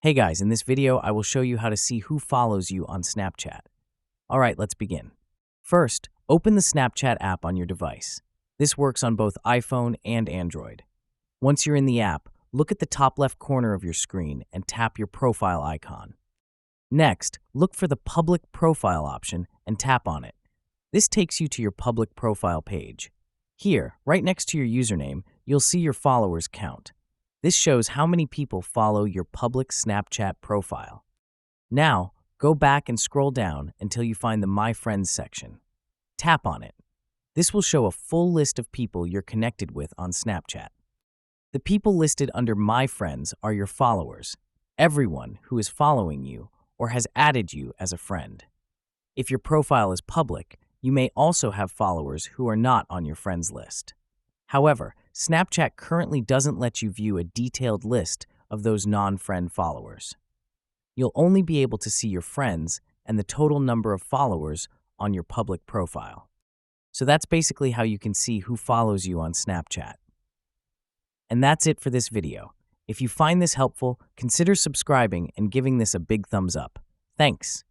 Hey guys, in this video, I will show you how to see who follows you on Snapchat. All right, let's begin. First, open the Snapchat app on your device. This works on both iPhone and Android. Once you're in the app, look at the top left corner of your screen and tap your profile icon. Next, look for the public profile option and tap on it. This takes you to your public profile page. Here, right next to your username, you'll see your followers count. This shows how many people follow your public Snapchat profile. Now, go back and scroll down until you find the My Friends section. Tap on it. This will show a full list of people you're connected with on Snapchat. The people listed under My Friends are your followers, everyone who is following you or has added you as a friend. If your profile is public, you may also have followers who are not on your friends list. However, Snapchat currently doesn't let you view a detailed list of those non-friend followers. You'll only be able to see your friends and the total number of followers on your public profile. So that's basically how you can see who follows you on Snapchat. And that's it for this video. If you find this helpful, consider subscribing and giving this a big thumbs up. Thanks.